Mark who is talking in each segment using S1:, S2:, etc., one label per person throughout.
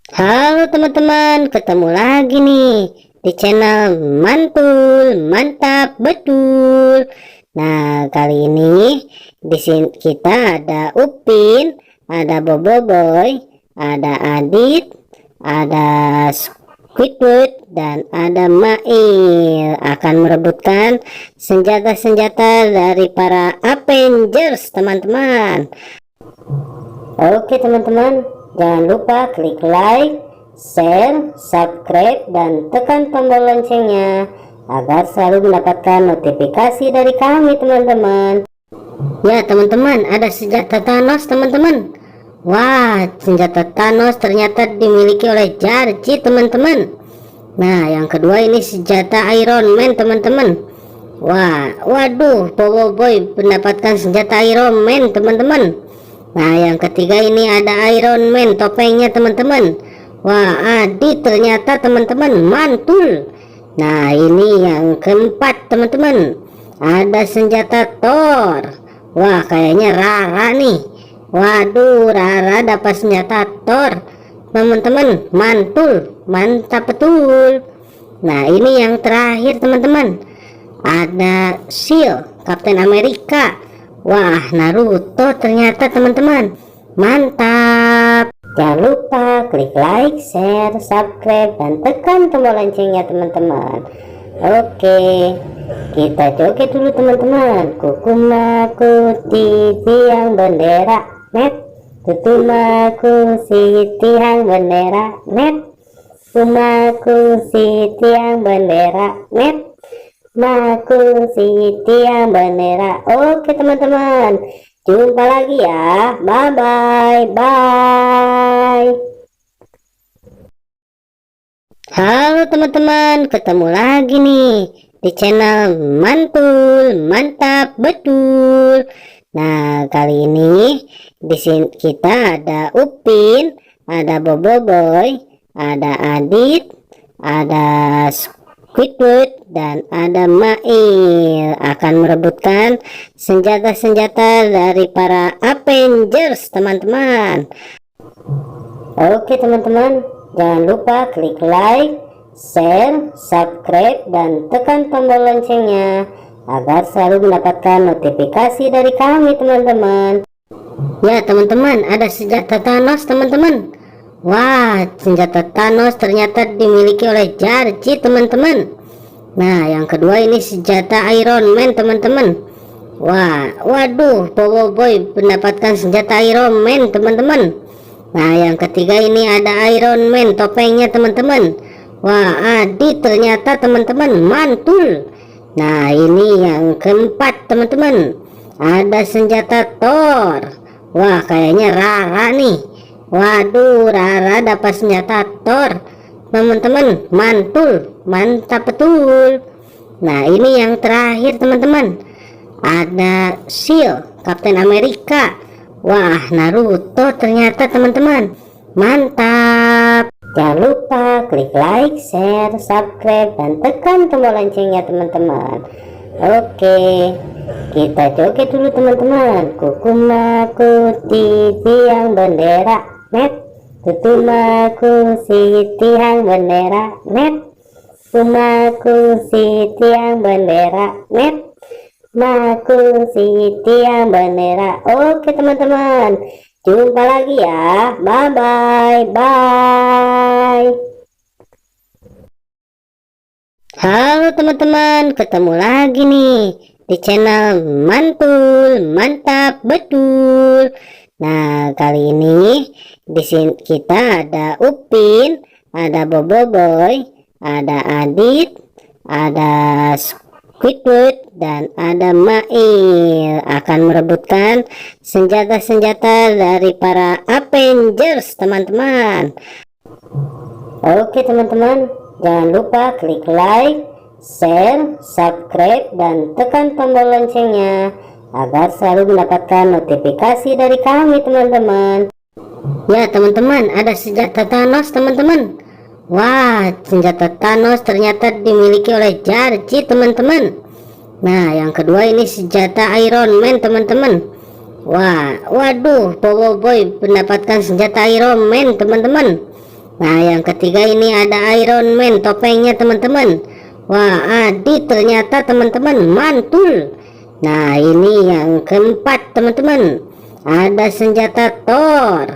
S1: Halo teman-teman, ketemu lagi nih di channel Mantul Mantap Betul. Nah, kali ini di sini kita ada Upin, ada Boboiboy, ada Adit, ada Squidward, dan ada Mail akan merebutkan senjata-senjata dari para Avengers, teman-teman. Oke teman-teman, jangan lupa klik like, share, subscribe, dan tekan tombol loncengnya agar selalu mendapatkan notifikasi dari kami teman-teman. Ya teman-teman, ada senjata Thanos teman-teman. Wah, senjata Thanos ternyata dimiliki oleh Jarci teman-teman. Nah, yang kedua ini senjata Iron Man teman-teman. Waduh, Boboiboy mendapatkan senjata Iron Man teman-teman. Nah, yang ketiga ini ada Iron Man topengnya teman-teman. Wah, Adit ternyata teman-teman mantul. Nah, ini yang keempat teman-teman, ada senjata Thor. Wah, kayaknya Rara nih. Waduh, Rara dapat senjata Thor teman-teman, mantul, mantap betul. Nah, ini yang terakhir teman-teman, ada Shield Kapten Amerika. Wah, Naruto ternyata teman-teman, mantap. Jangan lupa klik like, share, subscribe, dan tekan tombol loncengnya teman-teman. Oke, kita joget dulu teman-teman. Kukumaku di tiang bendera net, tutumaku si tiang bendera net, kumaku si tiang bendera net, maku si tiang bendera. Oke teman-teman, jumpa lagi ya. Bye bye bye. Halo teman-teman, ketemu lagi nih di channel Mantul Mantap Betul. Nah, kali ini di sini kita ada Upin, ada Boboiboy, ada Adit, ada Squidward, dan ada Mail akan merebutkan senjata-senjata dari para Avengers teman-teman. Oke teman-teman, jangan lupa klik like, share, subscribe, dan tekan tombol loncengnya agar selalu mendapatkan notifikasi dari kami teman-teman. Ya teman-teman, ada senjata Thanos teman-teman. Wah, senjata Thanos ternyata dimiliki oleh Jarci teman-teman. Nah, yang kedua ini senjata Iron Man teman-teman. Waduh, Boboiboy mendapatkan senjata Iron Man teman-teman. Nah, yang ketiga ini ada Iron Man topengnya teman-teman. Wah, Adit ternyata teman-teman mantul. Nah, ini yang keempat teman-teman, ada senjata Thor. Wah, kayaknya Rara nih. Waduh, Rara dapat senjata Thor teman-teman, mantul, mantap betul. Nah, ini yang terakhir teman-teman, ada Shield Kapten Amerika. Wah, Naruto ternyata teman-teman, mantap. Jangan lupa klik like, share, subscribe, dan tekan tombol loncengnya teman-teman. Oke, kita joget dulu teman-teman. Kukumaku di tiang bendera net, tutumaku si tiang bendera net, kumaku si tiang bendera net, maku si tiang bendera. Oke teman-teman, jumpa lagi ya. Bye bye bye. Halo teman-teman, ketemu lagi nih di channel Mantul Mantap Betul. Nah, kali ini di sini kita ada Upin, ada Boboiboy, ada Adit, ada Squidward, dan ada Mail akan merebutkan senjata-senjata dari para Avengers teman-teman. Oke teman-teman, jangan lupa klik like, share, subscribe, dan tekan tombol loncengnya agar selalu mendapatkan notifikasi dari kami teman-teman. Ya teman-teman, ada senjata Thanos teman-teman. Wah, senjata Thanos ternyata dimiliki oleh Jarci teman-teman. Nah, yang kedua ini senjata Iron Man teman-teman. Waduh, Boboiboy mendapatkan senjata Iron Man teman-teman. Nah, yang ketiga ini ada Iron Man topengnya teman-teman. Wah, Adit ternyata teman-teman mantul. Nah, ini yang keempat teman-teman. Ada senjata Thor.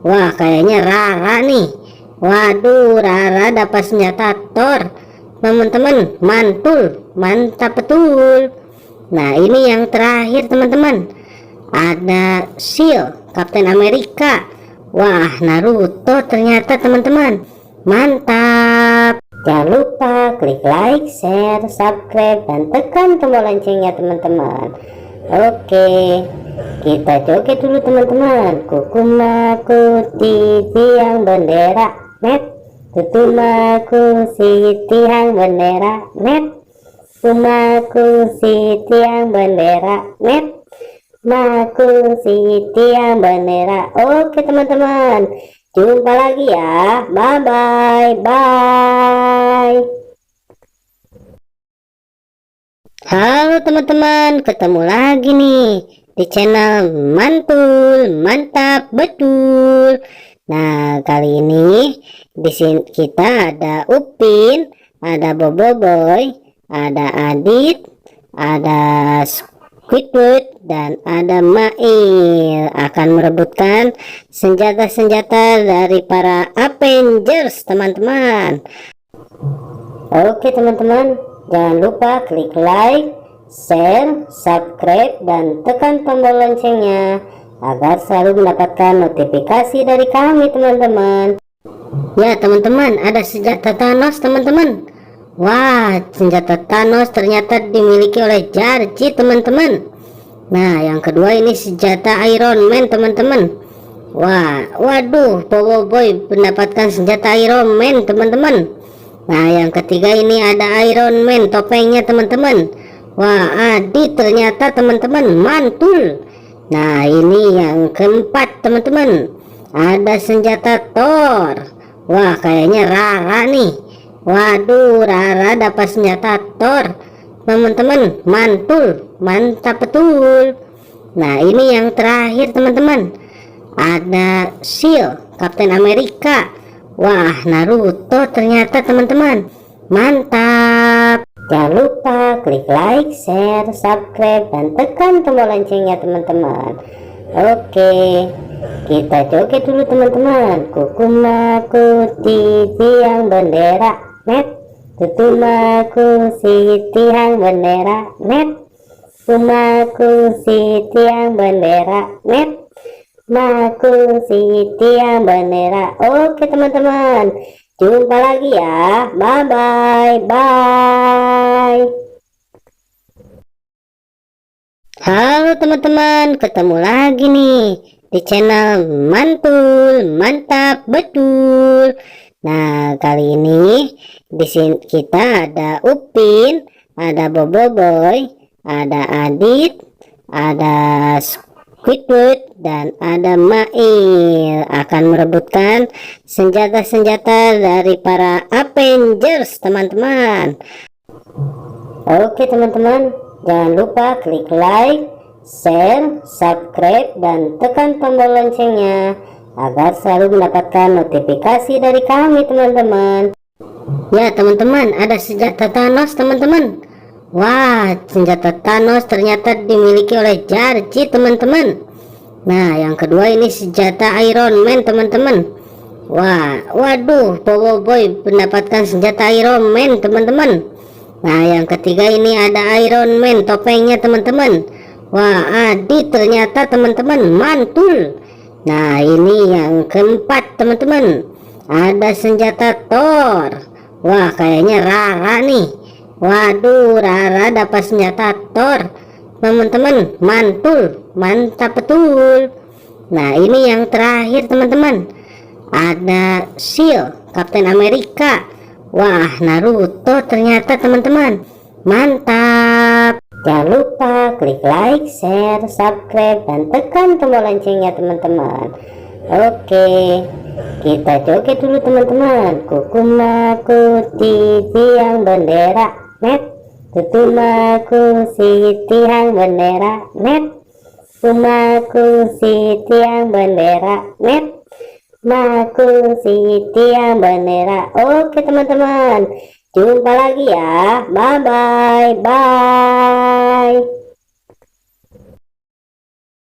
S1: Wah, kayaknya Rara nih. Waduh, Rara dapat senjata Thor. Teman-teman, mantul, mantap betul. Nah, ini yang terakhir teman-teman. Ada Shield, Kapten Amerika. Wah, Naruto ternyata teman-teman. Mantap. Jangan lupa klik like, share, subscribe, dan tekan tombol loncengnya teman-teman. Oke, kita joget dulu teman-teman. Kukumaku di tiang bendera net. Tutumaku si tiang bendera net. Kumaku si tiang bendera net. Maku si tiang bendera. Oke teman-teman, jumpa lagi ya. Bye bye. Bye. Halo teman-teman, ketemu lagi nih di channel Mantul Mantap Betul. Nah, kali ini di sini kita ada Upin, ada Boboiboy, ada Adit, ada Squidward, dan ada Mail akan merebutkan senjata-senjata dari para Avengers teman-teman. Oke teman-teman, jangan lupa klik like, share, subscribe, dan tekan tombol loncengnya agar selalu mendapatkan notifikasi dari kami teman-teman. Ya teman-teman, ada senjata Thanos teman-teman. Wah, senjata Thanos ternyata dimiliki oleh Jarji teman-teman. Nah, yang kedua ini senjata Iron Man teman-teman. Waduh, Boboiboy mendapatkan senjata Iron Man teman-teman. Nah, yang ketiga ini ada Iron Man topengnya teman-teman. Wah, Adit ternyata teman-teman mantul. Nah, ini yang keempat teman-teman. Ada senjata Thor. Wah, kayaknya Rara nih. Waduh, Rara dapat senjata Thor. Teman-teman, mantul, mantap betul. Nah, ini yang terakhir teman-teman. Ada Shield, Kapten Amerika. Wah, Naruto ternyata teman-teman. Mantap. Jangan lupa klik like, share, subscribe, dan tekan tombol loncengnya teman-teman. Oke, kita joget dulu teman-teman. Kukumaku di tiang bendera net. Tutumaku si tiang bendera net. Kumaku si tiang bendera net. Maku si tiang bendera. Oke teman-teman, jumpa lagi ya. Bye bye. Bye. Halo teman-teman, ketemu lagi nih di channel Mantul Mantap Betul. Nah, kali ini di sini kita ada Upin, ada Boboiboy, ada Adit, ada Squidward, dan ada Mail akan merebutkan senjata-senjata dari para Avengers teman-teman. Oke teman-teman, jangan lupa klik like, share, subscribe, dan tekan tombol loncengnya agar selalu mendapatkan notifikasi dari kami teman-teman. Ya teman-teman, ada senjata Thanos teman-teman. Wah, senjata Thanos ternyata dimiliki oleh Jarji teman-teman. Nah, yang kedua ini senjata Iron Man teman-teman. Waduh, Boboiboy mendapatkan senjata Iron Man teman-teman. Nah, yang ketiga ini ada Iron Man topengnya teman-teman. Wah, Adit ternyata teman-teman mantul. Nah, ini yang keempat teman-teman. Ada senjata Thor. Wah, kayaknya Rara nih. Waduh, Rara dapat senjata Thor. Teman-teman, mantul, mantap betul. Nah, ini yang terakhir teman-teman. Ada Shield, Kapten Amerika. Wah, Naruto ternyata teman-teman. Mantap. Jangan lupa klik like, share, subscribe, dan tekan tombol loncengnya teman-teman. Oke, kita joget dulu teman-teman. Kukumaku di tiang bendera net. Tutumaku si tiang bendera net. Kumaku si tiang bendera net. Naku si tiang bendera. Oke teman-teman, jumpa lagi ya. Bye bye bye.